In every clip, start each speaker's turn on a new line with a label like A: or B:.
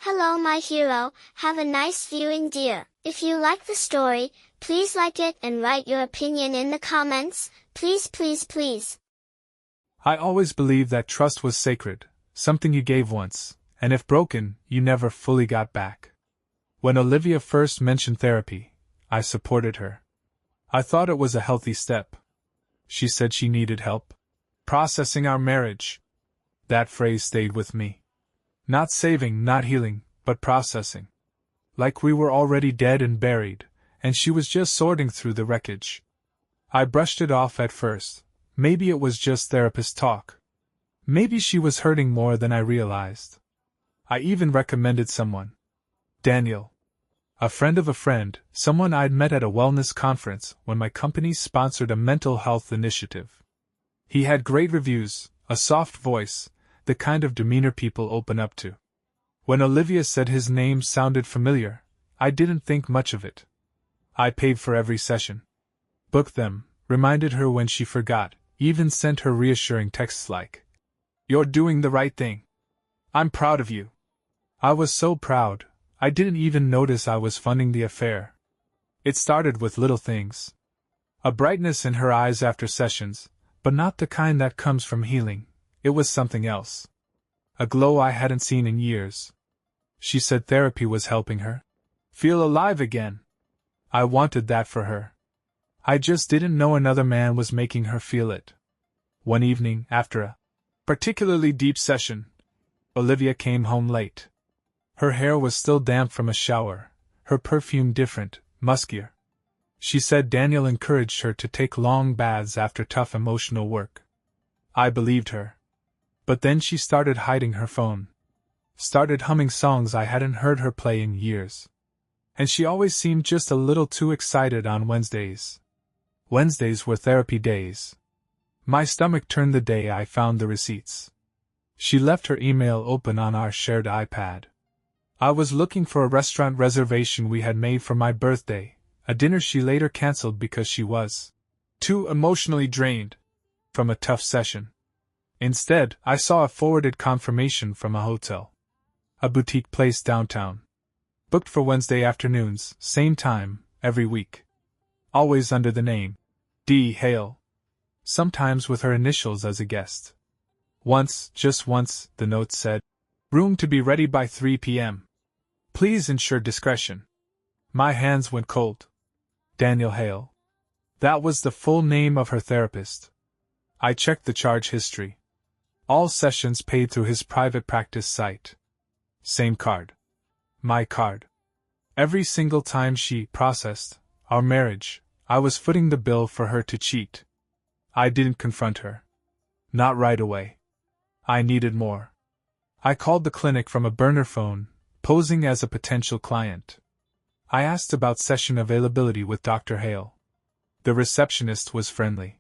A: Hello my hero, have a nice viewing dear. If you like the story, please like it and write your opinion in the comments, please please please.
B: I always believed that trust was sacred, something you gave once, and if broken, you never fully got back. When Olivia first mentioned therapy, I supported her. I thought it was a healthy step. She said she needed help processing our marriage. That phrase stayed with me. Not saving, not healing, but processing. Like we were already dead and buried, and she was just sorting through the wreckage. I brushed it off at first. Maybe it was just therapist talk. Maybe she was hurting more than I realized. I even recommended someone. Daniel. A friend of a friend, someone I'd met at a wellness conference when my company sponsored a mental health initiative. He had great reviews, a soft voice, the kind of demeanor people open up to. When Olivia said his name sounded familiar, I didn't think much of it. I paid for every session. Booked them, reminded her when she forgot, even sent her reassuring texts like, "You're doing the right thing. I'm proud of you." I was so proud, I didn't even notice I was funding the affair. It started with little things. A brightness in her eyes after sessions, but not the kind that comes from healing. It was something else. A glow I hadn't seen in years. She said therapy was helping her feel alive again. I wanted that for her. I just didn't know another man was making her feel it. One evening, after a particularly deep session, Olivia came home late. Her hair was still damp from a shower, her perfume different, muskier. She said Daniel encouraged her to take long baths after tough emotional work. I believed her. But then she started hiding her phone. Started humming songs I hadn't heard her play in years. And she always seemed just a little too excited on Wednesdays. Wednesdays were therapy days. My stomach turned the day I found the receipts. She left her email open on our shared iPad. I was looking for a restaurant reservation we had made for my birthday, a dinner she later canceled because she was too emotionally drained from a tough session. Instead, I saw a forwarded confirmation from a hotel. A boutique place downtown. Booked for Wednesday afternoons, same time, every week. Always under the name D. Hale. Sometimes with her initials as a guest. Once, just once, the note said, "Room to be ready by 3 p.m. Please ensure discretion." My hands went cold. Daniel Hale. That was the full name of her therapist. I checked the charge history. All sessions paid through his private practice site. Same card. My card. Every single time she processed our marriage, I was footing the bill for her to cheat. I didn't confront her. Not right away. I needed more. I called the clinic from a burner phone, posing as a potential client. I asked about session availability with Dr. Hale. The receptionist was friendly.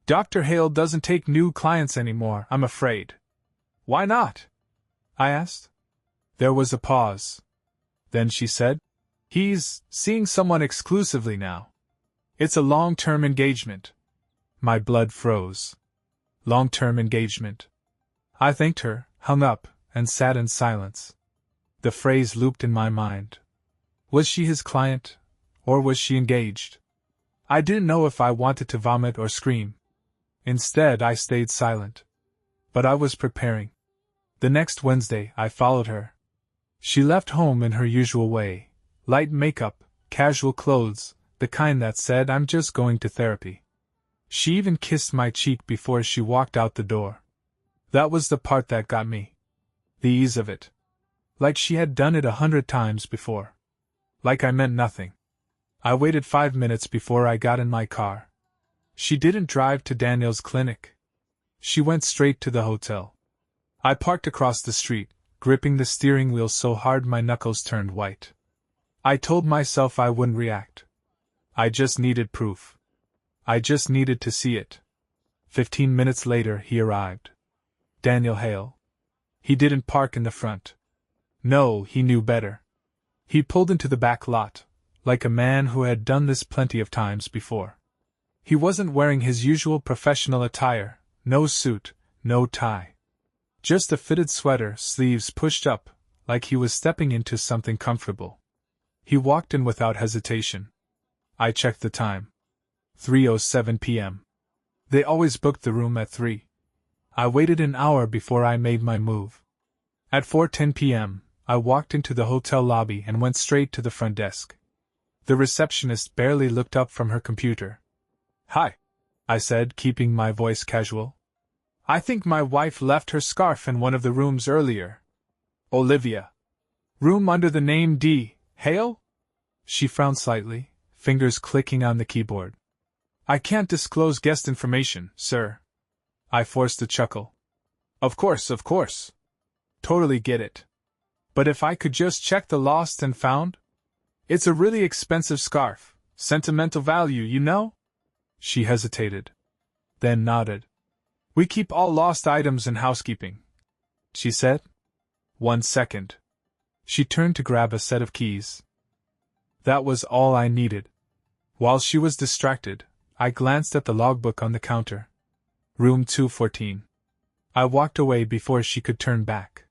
B: "Dr. Hale doesn't take new clients anymore, I'm afraid." "Why not?" I asked. There was a pause. Then she said, "He's seeing someone exclusively now. It's a long-term engagement." My blood froze. Long-term engagement. I thanked her, hung up, and sat in silence. The phrase looped in my mind. Was she his client, or was she engaged? I didn't know if I wanted to vomit or scream. Instead, I stayed silent. But I was preparing. The next Wednesday, I followed her. She left home in her usual way. Light makeup, casual clothes, the kind that said I'm just going to therapy. She even kissed my cheek before she walked out the door. That was the part that got me. The ease of it. Like she had done it 100 times before. Like I meant nothing. I waited 5 minutes before I got in my car. She didn't drive to Daniel's clinic. She went straight to the hotel. I parked across the street, gripping the steering wheel so hard my knuckles turned white. I told myself I wouldn't react. I just needed proof. I just needed to see it. 15 minutes later he arrived. Daniel Hale. He didn't park in the front. No, he knew better. He pulled into the back lot, like a man who had done this plenty of times before. He wasn't wearing his usual professional attire, no suit, no tie. Just a fitted sweater, sleeves pushed up, like he was stepping into something comfortable. He walked in without hesitation. I checked the time. 3:07 p.m. They always booked the room at 3. I waited an hour before I made my move. At 4:10 p.m., I walked into the hotel lobby and went straight to the front desk. The receptionist barely looked up from her computer. "Hi," I said, keeping my voice casual. "I think my wife left her scarf in one of the rooms earlier." "Olivia. Room under the name D. Hale?" She frowned slightly, fingers clicking on the keyboard. "I can't disclose guest information, sir." I forced a chuckle. Of course. Totally get it. But if I could just check the lost and found? It's a really expensive scarf, sentimental value, you know?" She hesitated, then nodded. "We keep all lost items in housekeeping," she said. "1 second. She turned to grab a set of keys. That was all I needed. While she was distracted, I glanced at the logbook on the counter. Room 214. I walked away before she could turn back.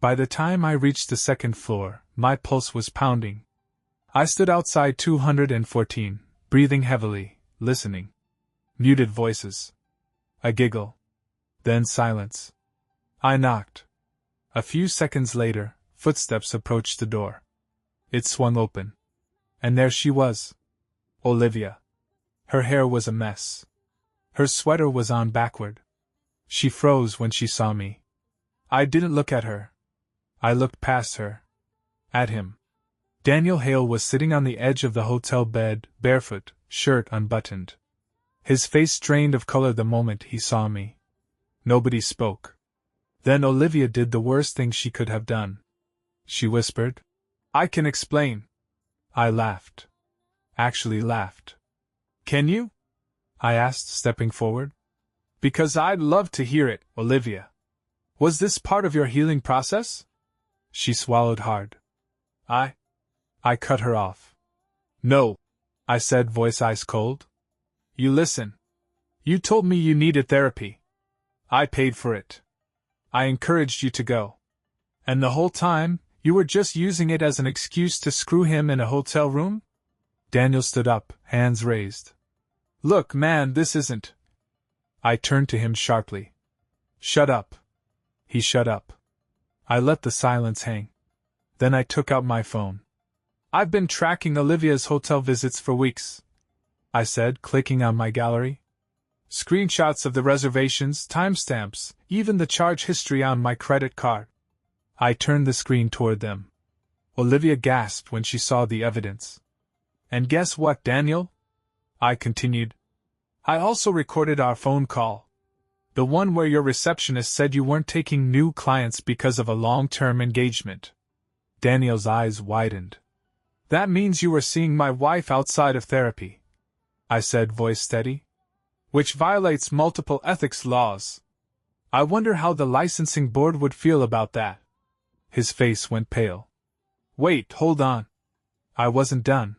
B: By the time I reached the second floor, my pulse was pounding. I stood outside 214, breathing heavily, listening. Muted voices. A giggle. Then silence. I knocked. A few seconds later, footsteps approached the door. It swung open. And there she was. Olivia. Her hair was a mess. Her sweater was on backward. She froze when she saw me. I didn't look at her. I looked past her. At him. Daniel Hale was sitting on the edge of the hotel bed, barefoot, shirt unbuttoned. His face drained of color the moment he saw me. Nobody spoke. Then Olivia did the worst thing she could have done. She whispered, "I can explain." I laughed. Actually laughed. "Can you?" I asked, stepping forward. "Because I'd love to hear it, Olivia. Was this part of your healing process?" She swallowed hard. I cut her off. "No," I said, voice ice cold. "You listen. You told me you needed therapy. I paid for it. I encouraged you to go. And the whole time, you were just using it as an excuse to screw him in a hotel room?" Daniel stood up, hands raised. "Look, man, this isn't..." I turned to him sharply. "Shut up." He shut up. I let the silence hang. Then I took out my phone. "I've been tracking Olivia's hotel visits for weeks," I said, clicking on my gallery. "Screenshots of the reservations, timestamps, even the charge history on my credit card." I turned the screen toward them. Olivia gasped when she saw the evidence. "And guess what, Daniel?" I continued. "I also recorded our phone call. The one where your receptionist said you weren't taking new clients because of a long-term engagement." Daniel's eyes widened. "That means you were seeing my wife outside of therapy," I said, voice steady. "Which violates multiple ethics laws. I wonder how the licensing board would feel about that." His face went pale. "Wait, hold on." I wasn't done.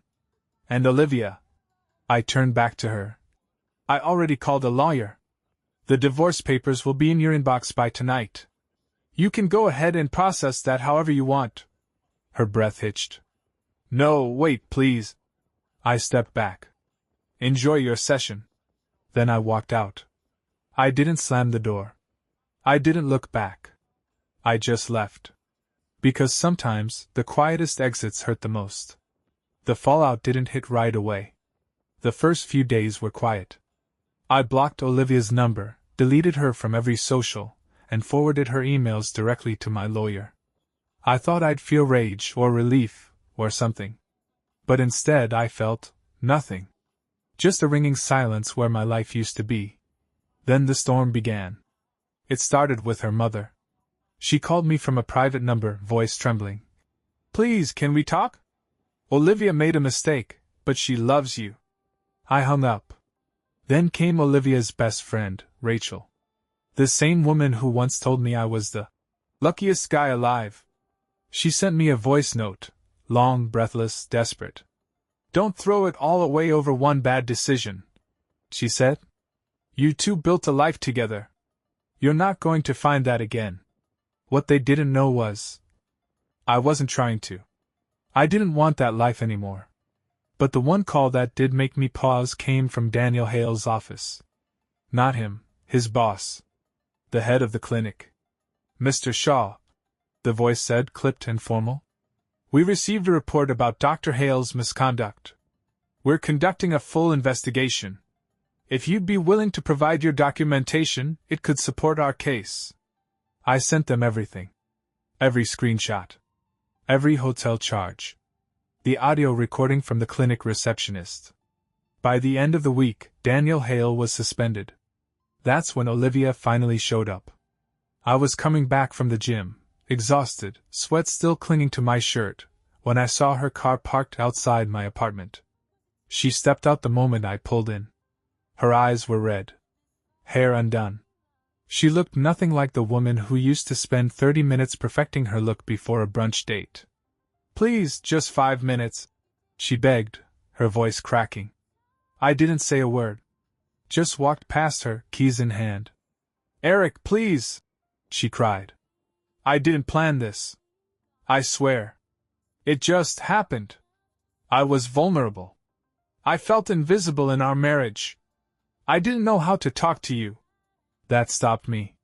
B: "And Olivia," I turned back to her, "I already called a lawyer. The divorce papers will be in your inbox by tonight. You can go ahead and process that however you want." Her breath hitched. "No, wait, please." I stepped back. "Enjoy your session." Then I walked out. I didn't slam the door. I didn't look back. I just left. Because sometimes, the quietest exits hurt the most. The fallout didn't hit right away. The first few days were quiet. I blocked Olivia's number, deleted her from every social, and forwarded her emails directly to my lawyer. I thought I'd feel rage or relief, or something. But instead I felt nothing. Just a ringing silence where my life used to be. Then the storm began. It started with her mother. She called me from a private number, voice trembling. "Please, can we talk? Olivia made a mistake, but she loves you." I hung up. Then came Olivia's best friend, Rachel. The same woman who once told me I was the luckiest guy alive. She sent me a voice note, long, breathless, desperate. "Don't throw it all away over one bad decision," she said. "You two built a life together. You're not going to find that again." What they didn't know was, I wasn't trying to. I didn't want that life anymore. But the one call that did make me pause came from Daniel Hale's office. Not him, his boss. The head of the clinic. Mr. Shaw, the voice said, clipped and formal. We received a report about Dr. Hale's misconduct. We're conducting a full investigation. If you'd be willing to provide your documentation, it could support our case. I sent them everything. Every screenshot. Every hotel charge. The audio recording from the clinic receptionist. By the end of the week, Daniel Hale was suspended. That's when Olivia finally showed up. I was coming back from the gym, exhausted, sweat still clinging to my shirt, when I saw her car parked outside my apartment. She stepped out the moment I pulled in. Her eyes were red. Hair undone. She looked nothing like the woman who used to spend 30 minutes perfecting her look before a brunch date. Please, just 5 minutes, she begged, her voice cracking. I didn't say a word. Just walked past her, keys in hand. Eric, please, she cried. I didn't plan this. I swear. It just happened. I was vulnerable. I felt invisible in our marriage. I didn't know how to talk to you. That stopped me.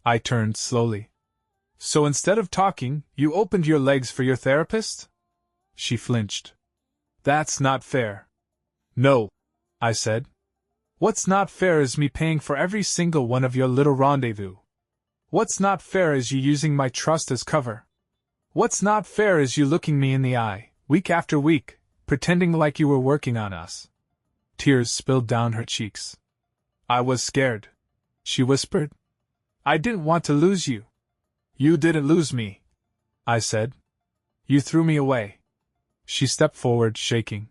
B: I turned slowly. So instead of talking, you opened your legs for your therapist? She flinched. That's not fair. No, I said. What's not fair is me paying for every single one of your little rendezvous. What's not fair is you using my trust as cover. What's not fair is you looking me in the eye, week after week, pretending like you were working on us. Tears spilled down her cheeks. I was scared, she whispered. I didn't want to lose you. You didn't lose me, I said. You threw me away. She stepped forward, shaking.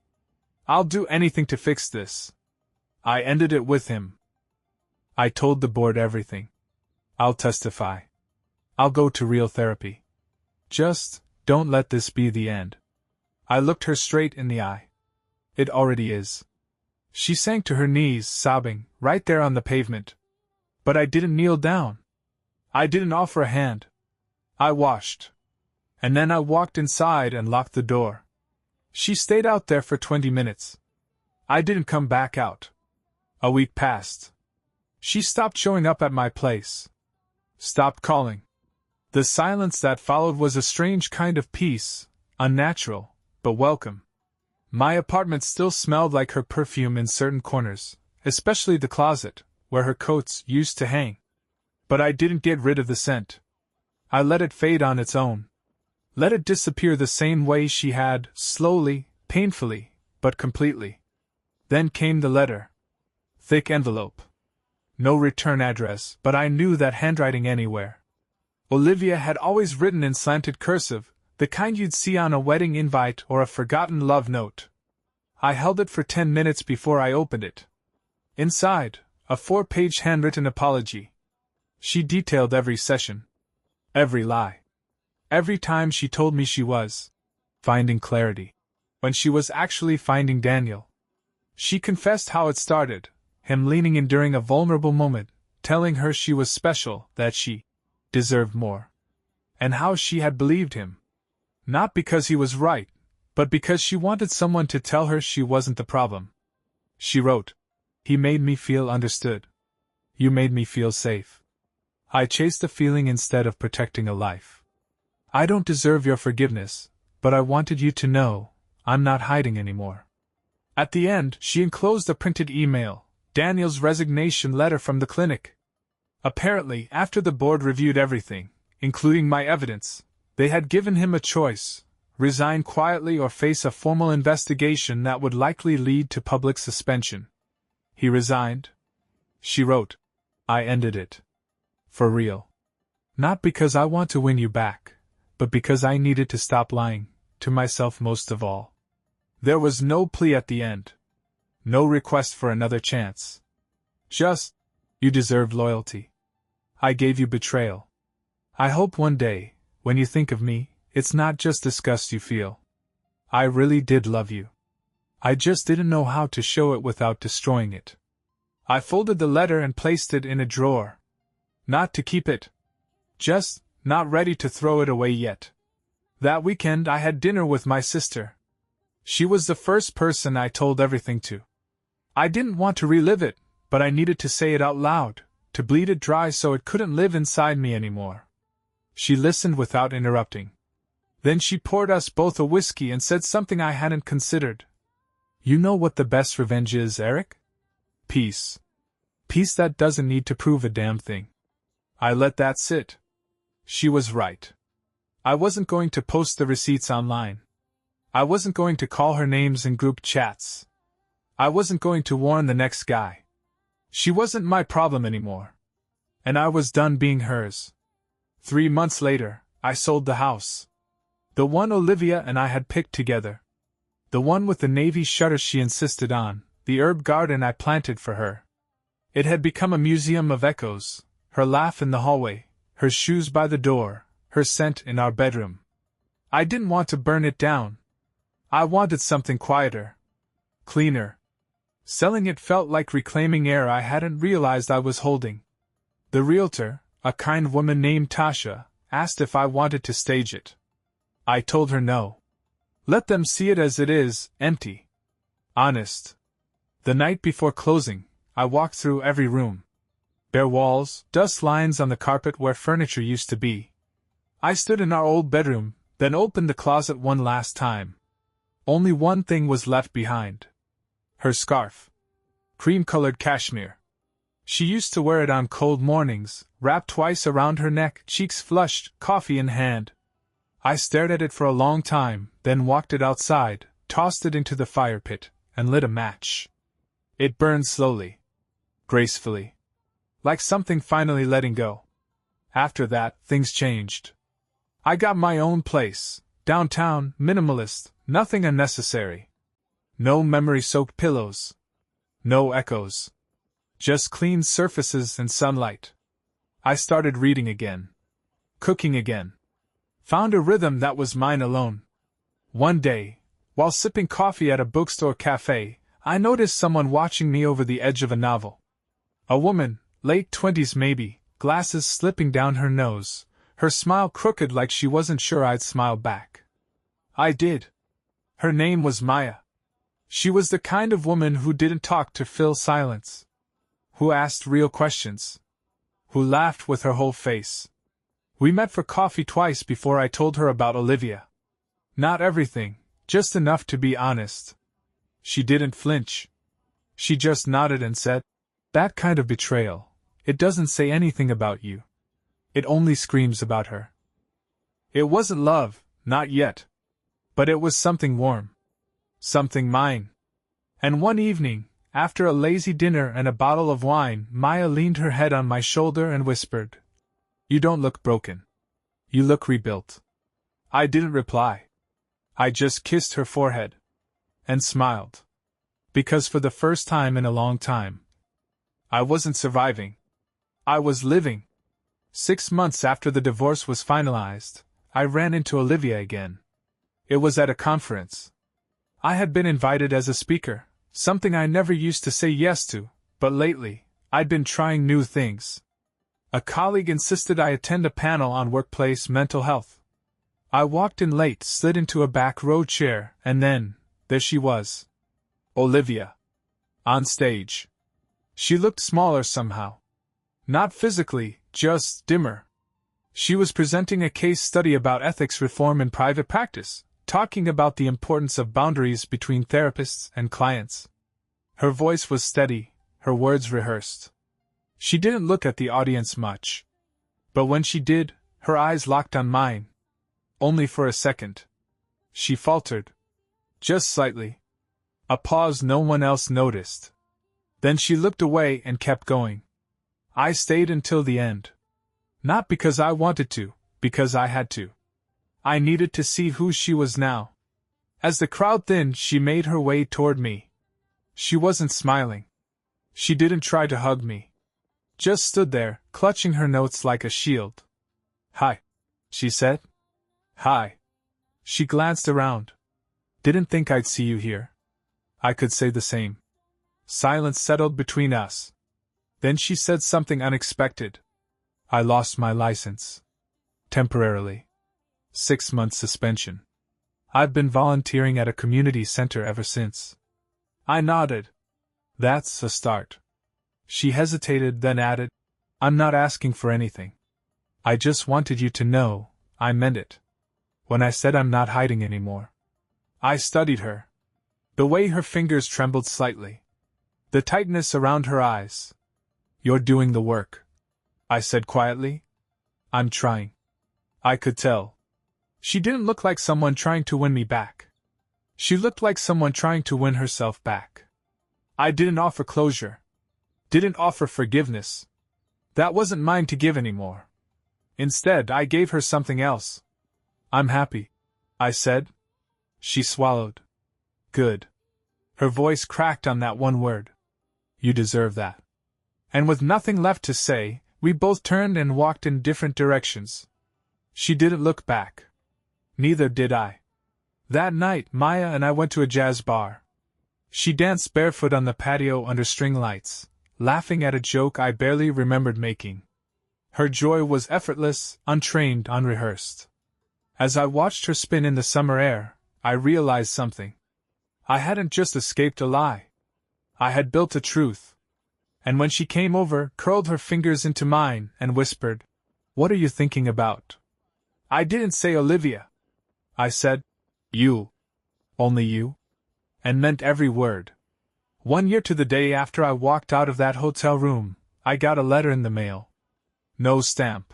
B: I'll do anything to fix this. I ended it with him. I told the board everything. I'll testify. I'll go to real therapy. Just, don't let this be the end. I looked her straight in the eye. It already is. She sank to her knees, sobbing, right there on the pavement. But I didn't kneel down. I didn't offer a hand. I washed. And then I walked inside and locked the door. She stayed out there for 20 minutes. I didn't come back out. A week passed. She stopped showing up at my place. Stopped calling. The silence that followed was a strange kind of peace, unnatural, but welcome. My apartment still smelled like her perfume in certain corners, especially the closet, where her coats used to hang. But I didn't get rid of the scent. I let it fade on its own. Let it disappear the same way she had, slowly, painfully, but completely. Then came the letter. Thick envelope. No return address, but I knew that handwriting anywhere. Olivia had always written in slanted cursive, the kind you'd see on a wedding invite or a forgotten love note. I held it for 10 minutes before I opened it. Inside, a 4-page handwritten apology. She detailed every session. Every lie. Every time she told me she was finding clarity, when she was actually finding Daniel. She confessed how it started, him leaning in during a vulnerable moment, telling her she was special, that she deserved more. And how she had believed him. Not because he was right, but because she wanted someone to tell her she wasn't the problem. She wrote, he made me feel understood. You made me feel safe. I chased a feeling instead of protecting a life. I don't deserve your forgiveness, but I wanted you to know, I'm not hiding anymore. At the end, she enclosed a printed email, Daniel's resignation letter from the clinic. Apparently, after the board reviewed everything, including my evidence, they had given him a choice: resign quietly or face a formal investigation that would likely lead to public suspension. He resigned. She wrote, I ended it. For real. Not because I want to win you back, but because I needed to stop lying, to myself most of all. There was no plea at the end. No request for another chance. Just, you deserved loyalty. I gave you betrayal. I hope one day, when you think of me, it's not just disgust you feel. I really did love you. I just didn't know how to show it without destroying it. I folded the letter and placed it in a drawer. Not to keep it. Just, not ready to throw it away yet. That weekend I had dinner with my sister. She was the first person I told everything to. I didn't want to relive it, but I needed to say it out loud, to bleed it dry so it couldn't live inside me anymore. She listened without interrupting. Then she poured us both a whiskey and said something I hadn't considered. You know what the best revenge is, Eric? Peace. Peace that doesn't need to prove a damn thing. I let that sit. She was right. I wasn't going to post the receipts online. I wasn't going to call her names in group chats. I wasn't going to warn the next guy. She wasn't my problem anymore. And I was done being hers. 3 months later, I sold the house. The one Olivia and I had picked together. The one with the navy shutters she insisted on, the herb garden I planted for her. It had become a museum of echoes, her laugh in the hallway, her shoes by the door, her scent in our bedroom. I didn't want to burn it down. I wanted something quieter. Cleaner. Selling it felt like reclaiming air I hadn't realized I was holding. The realtor, a kind woman named Tasha, asked if I wanted to stage it. I told her no. Let them see it as it is, empty. Honest. The night before closing, I walked through every room. Bare walls, dust lines on the carpet where furniture used to be. I stood in our old bedroom, then opened the closet one last time. Only one thing was left behind. Her scarf. Cream-colored cashmere. She used to wear it on cold mornings, wrapped twice around her neck, cheeks flushed, coffee in hand. I stared at it for a long time, then walked it outside, tossed it into the fire pit, and lit a match. It burned slowly. Gracefully. Like something finally letting go. After that, things changed. I got my own place, downtown, minimalist, nothing unnecessary. No memory-soaked pillows. No echoes. Just clean surfaces and sunlight. I started reading again. Cooking again. Found a rhythm that was mine alone. One day, while sipping coffee at a bookstore cafe, I noticed someone watching me over the edge of a novel. A woman, late 20s maybe, glasses slipping down her nose, her smile crooked like she wasn't sure I'd smile back. I did. Her name was Maya. She was the kind of woman who didn't talk to fill silence. Who asked real questions. Who laughed with her whole face. We met for coffee twice before I told her about Olivia. Not everything, just enough to be honest. She didn't flinch. She just nodded and said, "That kind of betrayal, it doesn't say anything about you. It only screams about her." It wasn't love, not yet. But it was something warm. Something mine. And one evening, after a lazy dinner and a bottle of wine, Maya leaned her head on my shoulder and whispered, "You don't look broken. You look rebuilt." I didn't reply. I just kissed her forehead. And smiled. Because for the first time in a long time, I wasn't surviving. I was living. 6 months after the divorce was finalized, I ran into Olivia again. It was at a conference. I had been invited as a speaker, something I never used to say yes to, but lately, I'd been trying new things. A colleague insisted I attend a panel on workplace mental health. I walked in late, slid into a back row chair, and then, there she was. Olivia. On stage. She looked smaller somehow. Not physically, just dimmer. She was presenting a case study about ethics reform in private practice, talking about the importance of boundaries between therapists and clients. Her voice was steady, her words rehearsed. She didn't look at the audience much. But when she did, her eyes locked on mine. Only for a second. She faltered. Just slightly. A pause no one else noticed. Then she looked away and kept going. I stayed until the end. Not because I wanted to, because I had to. I needed to see who she was now. As the crowd thinned, she made her way toward me. She wasn't smiling. She didn't try to hug me. Just stood there, clutching her notes like a shield. "Hi," she said. "Hi." She glanced around. "Didn't think I'd see you here." I could say the same. Silence settled between us. Then she said something unexpected. "I lost my license. Temporarily." 6 month suspension. I've been volunteering at a community center ever since. I nodded. That's a start. She hesitated, then added, I'm not asking for anything. I just wanted you to know, I meant it. When I said I'm not hiding anymore. I studied her. The way her fingers trembled slightly. The tightness around her eyes. You're doing the work, I said quietly. I'm trying. I could tell. She didn't look like someone trying to win me back. She looked like someone trying to win herself back. I didn't offer closure. Didn't offer forgiveness. That wasn't mine to give anymore. Instead, I gave her something else. I'm happy, I said. She swallowed. Good. Her voice cracked on that one word. You deserve that. And with nothing left to say, we both turned and walked in different directions. She didn't look back. Neither did I. That night, Maya and I went to a jazz bar. She danced barefoot on the patio under string lights, laughing at a joke I barely remembered making. Her joy was effortless, untrained, unrehearsed. As I watched her spin in the summer air, I realized something. I hadn't just escaped a lie. I had built a truth. And when she came over, curled her fingers into mine, and whispered, What are you thinking about? I didn't say Olivia. I said, You. Only you? And meant every word. 1 year to the day after I walked out of that hotel room, I got a letter in the mail. No stamp.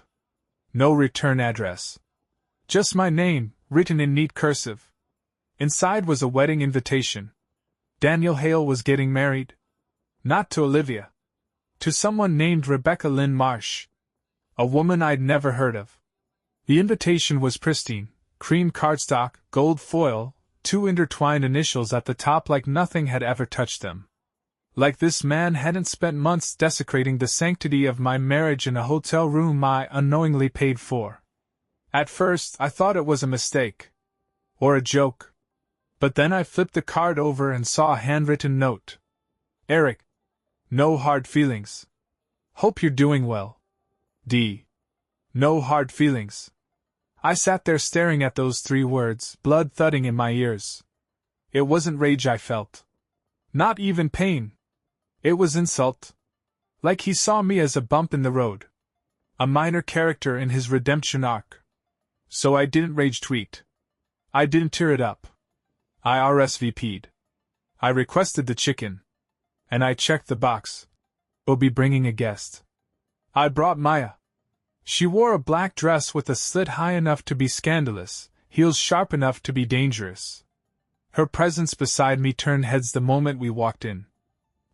B: No return address. Just my name, written in neat cursive. Inside was a wedding invitation. Daniel Hale was getting married. Not to Olivia. To someone named Rebecca Lynn Marsh. A woman I'd never heard of. The invitation was pristine. Cream cardstock, gold foil, 2 intertwined initials at the top like nothing had ever touched them. Like this man hadn't spent months desecrating the sanctity of my marriage in a hotel room I unknowingly paid for. At first, I thought it was a mistake. Or a joke. But then I flipped the card over and saw a handwritten note. Eric. No hard feelings. Hope you're doing well. D. No hard feelings. I sat there staring at those 3 words, blood thudding in my ears. It wasn't rage I felt. Not even pain. It was insult. Like he saw me as a bump in the road. A minor character in his redemption arc. So I didn't rage tweet. I didn't tear it up. I RSVP'd. I requested the chicken. And I checked the box. We'll be bringing a guest. I brought Maya. She wore a black dress with a slit high enough to be scandalous, heels sharp enough to be dangerous. Her presence beside me turned heads the moment we walked in.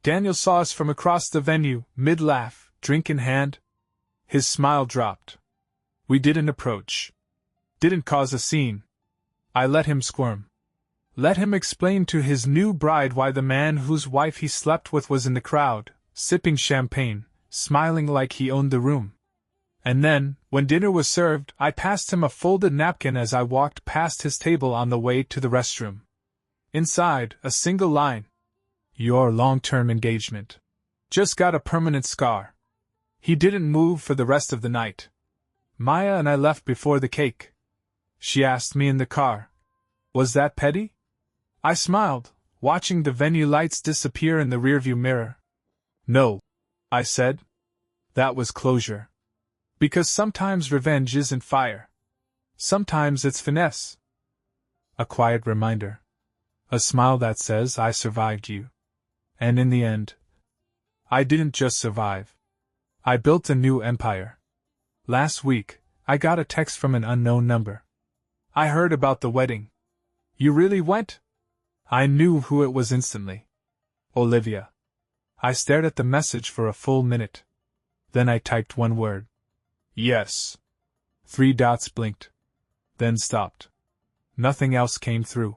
B: Daniel saw us from across the venue, mid-laugh, drink in hand. His smile dropped. We didn't approach. Didn't cause a scene. I let him squirm. Let him explain to his new bride why the man whose wife he slept with was in the crowd, sipping champagne, smiling like he owned the room. And then, when dinner was served, I passed him a folded napkin as I walked past his table on the way to the restroom. Inside, a single line. Your long-term engagement. Just got a permanent scar. He didn't move for the rest of the night. Maya and I left before the cake. She asked me in the car. Was that petty? I smiled, watching the venue lights disappear in the rearview mirror. No, I said. That was closure. Because sometimes revenge isn't fire. Sometimes it's finesse. A quiet reminder. A smile that says I survived you. And in the end, I didn't just survive. I built a new empire. Last week, I got a text from an unknown number. I heard about the wedding. You really went? I knew who it was instantly. Olivia. I stared at the message for a full minute. Then I typed one word. Yes. 3 dots blinked. Then stopped. Nothing else came through.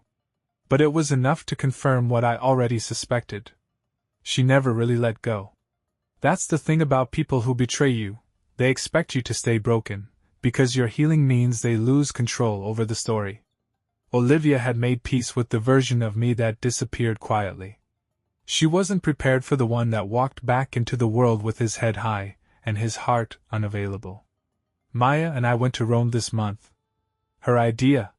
B: But it was enough to confirm what I already suspected. She never really let go. That's the thing about people who betray you. They expect you to stay broken, because your healing means they lose control over the story. Olivia had made peace with the version of me that disappeared quietly. She wasn't prepared for the one that walked back into the world with his head high, and his heart unavailable. Maya and I went to Rome this month. Her idea.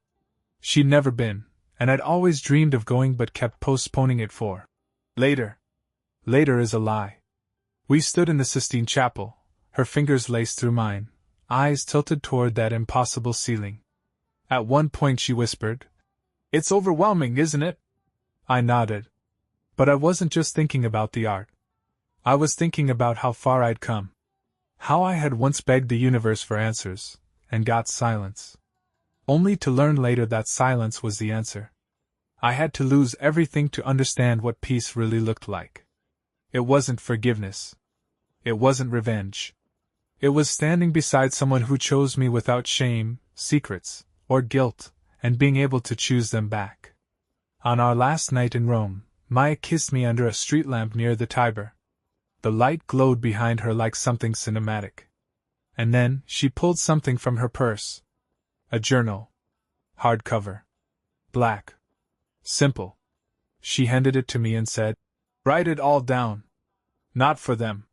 B: She'd never been, and I'd always dreamed of going but kept postponing it for later. Later is a lie. We stood in the Sistine Chapel, her fingers laced through mine, eyes tilted toward that impossible ceiling. At one point she whispered, "It's overwhelming, isn't it?" I nodded. But I wasn't just thinking about the art. I was thinking about how far I'd come. How I had once begged the universe for answers, and got silence. Only to learn later that silence was the answer. I had to lose everything to understand what peace really looked like. It wasn't forgiveness. It wasn't revenge. It was standing beside someone who chose me without shame, secrets, or guilt, and being able to choose them back. On our last night in Rome, Maya kissed me under a street lamp near the Tiber. The light glowed behind her like something cinematic. And then, she pulled something from her purse. A journal. Hardcover. Black. Simple. She handed it to me and said, "Write it all down. Not for them.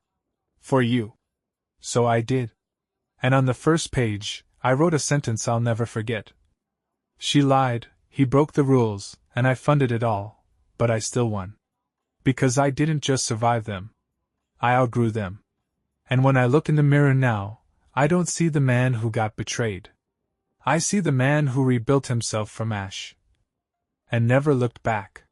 B: For you." So I did. And on the first page, I wrote a sentence I'll never forget. She lied, he broke the rules, and I funded it all, but I still won. Because I didn't just survive them. I outgrew them. And when I look in the mirror now, I don't see the man who got betrayed. I see the man who rebuilt himself from ash. And never looked back.